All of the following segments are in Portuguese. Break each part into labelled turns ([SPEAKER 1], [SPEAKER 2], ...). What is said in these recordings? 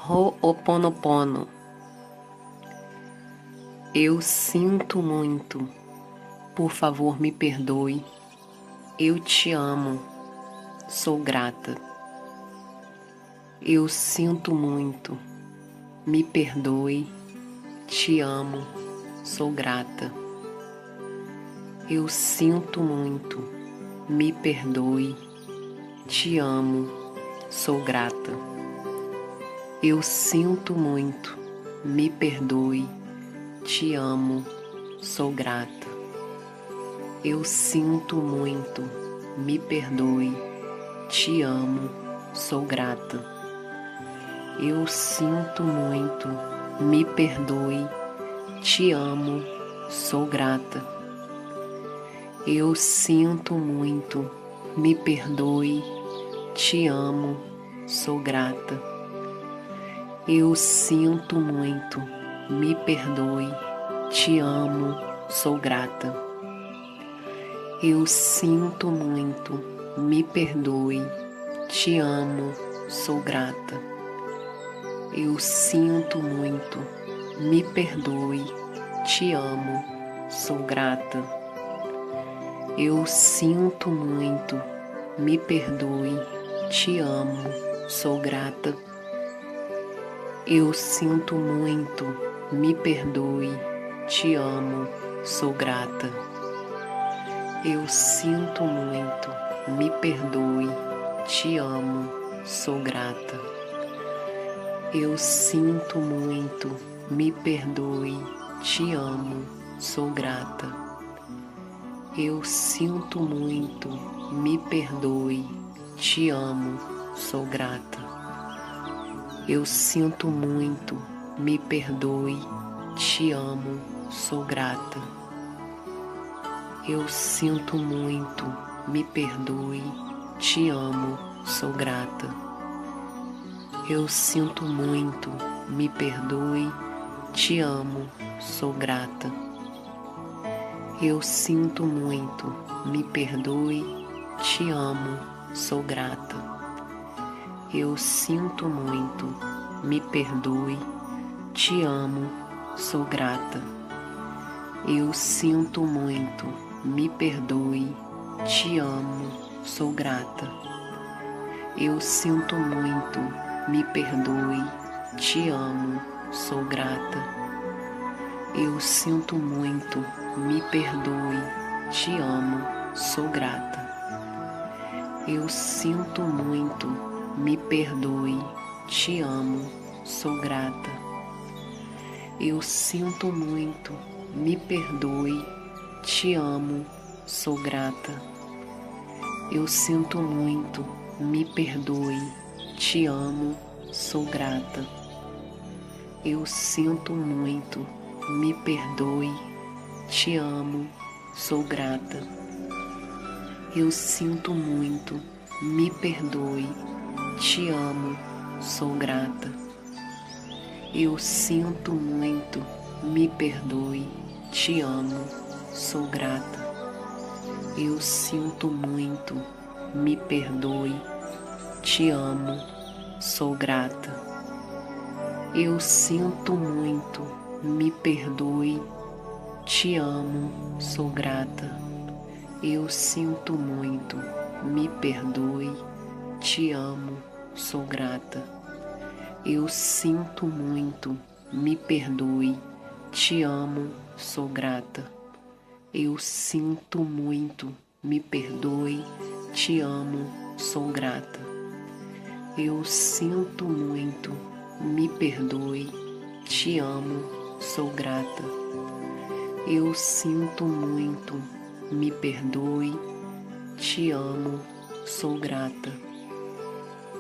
[SPEAKER 1] Ho'oponopono. Eu sinto muito. Por favor, me perdoe. Eu te amo. Sou grata. Eu sinto muito. Me perdoe. Te amo. Sou grata. Eu sinto muito. Me perdoe. Te amo. Sou grata. Eu sinto muito. Me perdoe. Te amo. Sou grata. Eu sinto muito. Me perdoe. Te amo. Sou grata. Eu sinto muito. Me perdoe. Te amo. Sou grata. Eu sinto muito. Me perdoe. Te amo. Sou grata. Eu sinto muito. Me perdoe. Te amo. Sou grata. Eu sinto muito. Me perdoe. Te amo. Sou grata. Eu sinto muito. Me perdoe. Te amo. Sou grata. Eu sinto muito. Me perdoe. Te amo. Sou grata. Eu sinto muito. Me perdoe. Te amo. Sou grata. Eu sinto muito. Me perdoe. Te amo. Sou grata. Eu sinto muito. Me perdoe. Te amo. Sou grata. Eu sinto muito. Me perdoe. Te amo. Sou grata. Eu sinto muito. Me perdoe. Te amo. Sou grata. Eu sinto muito. Me perdoe. Te amo. Sou grata. Eu sinto muito. Me perdoe. Te amo. Sou grata. Eu sinto muito. Me perdoe. Te amo. Sou grata. Eu sinto muito. Me perdoe. Te amo. Sou grata. Eu sinto muito. Me perdoe. Te amo. Sou grata. Eu sinto muito. Me perdoe. Te amo. Sou grata. Eu sinto muito. Me perdoe. Te amo. Sou grata. Eu sinto muito. Me perdoe. Te amo. Sou grata. Eu sinto muito. Me perdoe. Te amo. Sou grata. Eu sinto muito. Me perdoe. Te amo. Sou grata. Eu sinto muito. Me perdoe. Te amo. Sou grata. Eu sinto muito. Me perdoe. Te amo. Sou grata. Eu sinto muito. Me perdoe. Te amo. Sou grata. Eu sinto muito. Me perdoe. Te amo. Sou grata. Eu sinto muito. Me perdoe. Te amo. Sou grata. Eu sinto muito. Me perdoe. Te amo. Sou grata. Eu sinto muito. Me perdoe. Te amo. Sou grata. Eu sinto muito. Me perdoe. Te amo. Sou grata. Eu sinto muito. Me perdoe. Te amo. Sou grata. Eu sinto muito. Me perdoe. Te amo. Sou grata.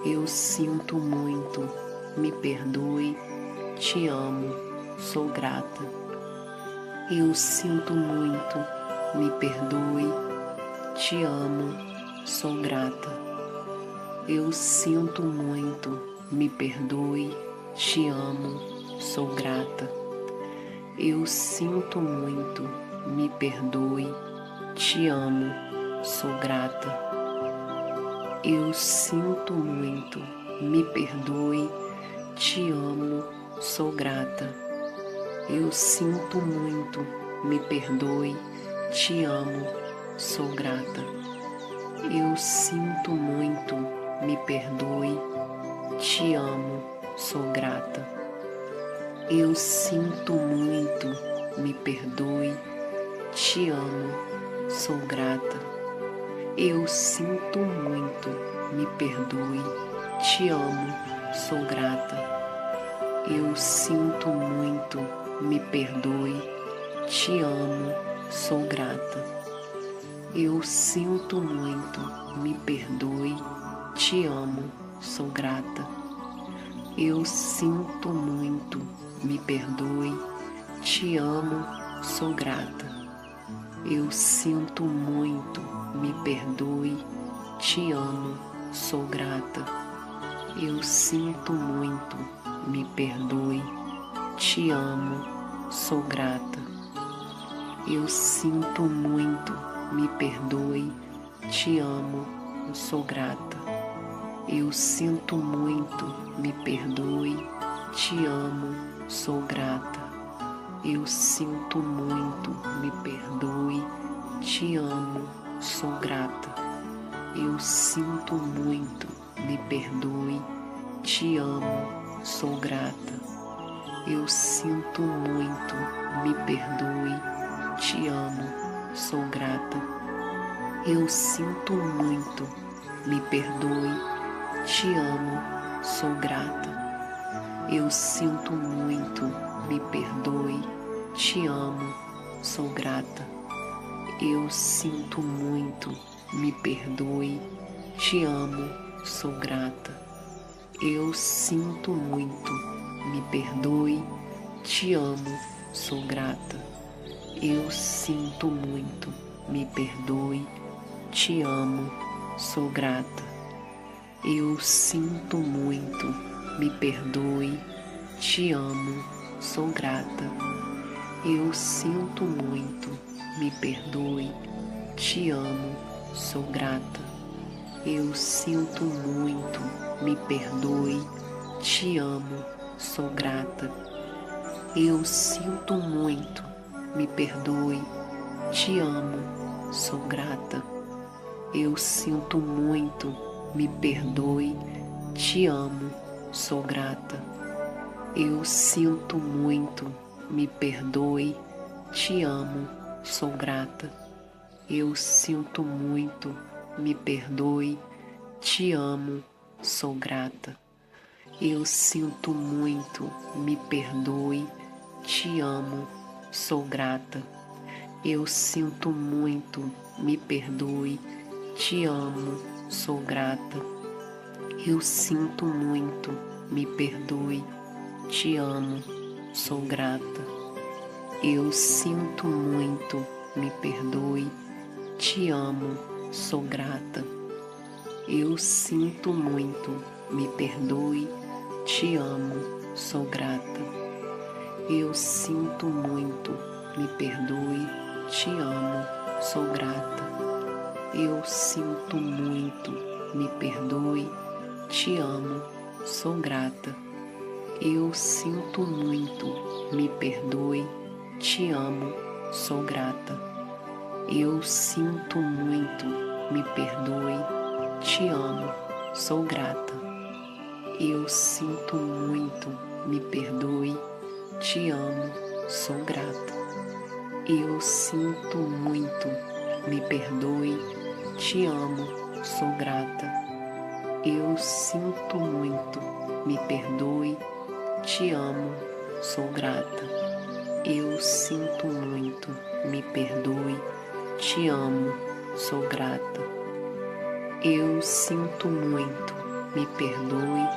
[SPEAKER 1] Eu sinto muito. Me perdoe. Te amo. Sou grata. Eu sinto muito. Me perdoe. Te amo. Sou grata. Eu sinto muito. Me perdoe. Te amo. Sou grata. Eu sinto muito. Me perdoe. Te amo. Sou grata. Eu sinto muito. Me perdoe. te amo, sou grata. Eu sinto muito, me perdoe, te amo, sou grata. Eu sinto muito, me perdoe, te amo, sou grata. Eu sinto muito, me perdoe, te amo, sou grata. Eu sinto muito, me perdoe, te amo, sou grata. Eu sinto muito, me perdoe, te amo, sou grata. Eu sinto muito, me perdoe, te amo, sou grata. Eu sinto muito, me perdoe, te amo, sou grata. Eu sinto muito, me perdoe, te amo, sou grata. Eu sinto muito, me perdoe, te amo, sou grata. Eu sinto muito, me perdoe, te amo, sou grata. Eu sinto muito, me perdoe, te amo, sou grata. Eu sinto muito, me perdoe, te amo, sou grata. Eu sinto muito, me perdoe, te amo, sou grata. Eu sinto muito, me perdoe, te amo, sou grata. Eu sinto muito, me perdoe, te amo, sou grata. Eu sinto muito, me perdoe, te amo, sou grata. Eu sinto muito, me perdoe, te amo, sou grata. Eu sinto muito, me perdoe, te amo, sou grata. Eu sinto muito, me perdoe, te amo, sou grata. Eu sinto muito, me perdoe, te amo, sou grata. Eu sinto muito, me perdoe, te amo, sou grata. Eu sinto muito, me perdoe, te amo, sou grata. Eu sinto muito, me perdoe, te amo, sou grata. Eu sinto muito, me perdoe, te amo, sou grata. Eu sinto muito, me perdoe, te amo, sou grata. Eu sinto muito, me perdoe, te amo, sou grata. Eu sinto muito, me perdoe, te amo, sou grata. Eu sinto muito, me perdoe, te amo, sou grata. Eu sinto muito, me perdoe, te amo, sou grata. Eu sinto muito, me perdoe, te amo, sou grata. Eu sinto muito, me perdoe, te amo, sou grata. Eu sinto muito, me perdoe, te amo, sou grata. Eu sinto muito, me perdoe, te amo, sou grata. Eu sinto muito, me perdoe, te amo, sou grata. Eu sinto muito, me perdoe, te amo, sou grata. Eu sinto muito, me perdoe, te amo, sou grata. Eu sinto muito, me perdoe, te amo, sou grata. Eu sinto muito, me perdoe, te amo, sou grata. Eu sinto muito, me perdoe, te amo, sou grata. Eu sinto muito, me perdoe,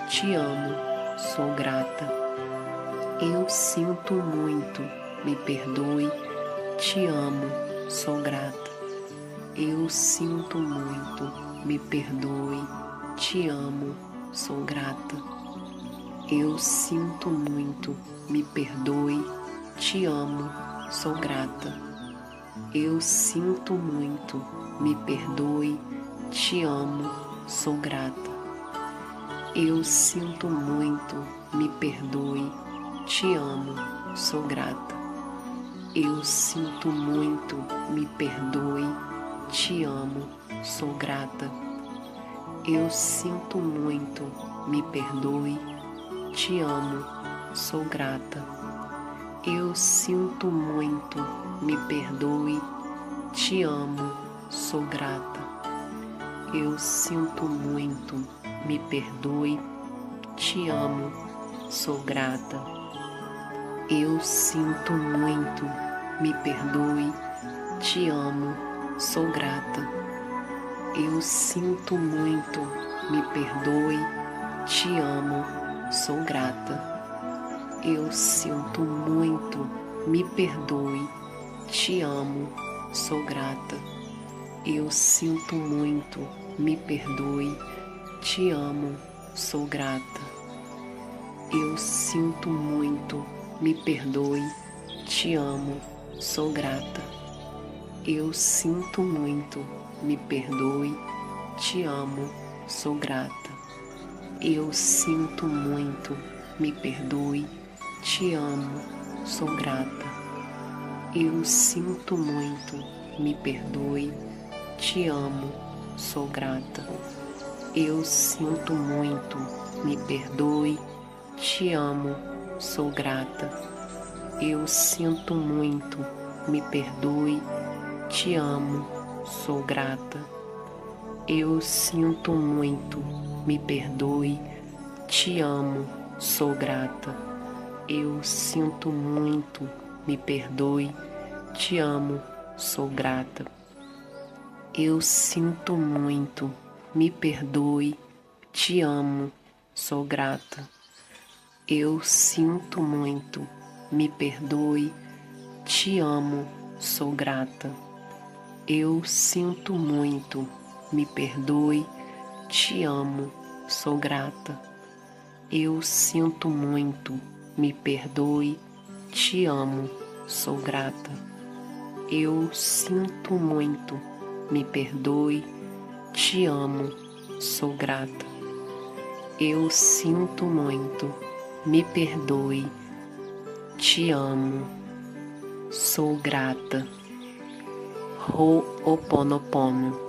[SPEAKER 1] te amo, sou grata. Eu sinto muito, me perdoe, te amo, sou grata. Eu sinto muito, me perdoe, te amo, sou grata. Eu sinto muito, me perdoe, te amo, sou grata. Eu sinto muito, me perdoe, te amo, sou grata. Eu sinto muito, me perdoe, te amo, sou grata. Eu sinto muito, me perdoe, te amo, sou grata. Eu sinto muito, me perdoe, te amo, sou grata. Eu sinto muito, me perdoe, te amo, sou grata. Eu sinto muito, me perdoe, te amo, sou grata. Eu sinto muito, me perdoe, te amo, sou grata. Eu sinto muito, me perdoe, te amo, sou grata. Eu sinto muito, me perdoe, te amo, sou grata. Eu sinto muito, me perdoe, te amo, sou grata. Eu sinto muito, me perdoe, te amo, sou grata. Eu sinto muito, me perdoe, te amo, sou grata. Eu sinto muito, me perdoe, te amo, sou grata. Eu sinto muito, me perdoe, te amo, sou grata. Eu sinto muito, me perdoe, te amo, sou grata. Eu sinto muito, me perdoe, te amo, sou grata. Eu sinto muito, me perdoe, te amo, sou grata. Eu sinto muito, me perdoe, te amo, sou grata. Eu sinto muito, me perdoe, te amo, sou grata. Eu sinto muito, me perdoe, te amo, sou grata. Eu sinto muito, me perdoe, te amo, sou grata. Eu sinto muito, me perdoe, te amo, sou grata. Eu sinto muito, me perdoe, te amo, sou grata. Eu sinto muito, me perdoe, te amo, sou grata. Ho'oponopono.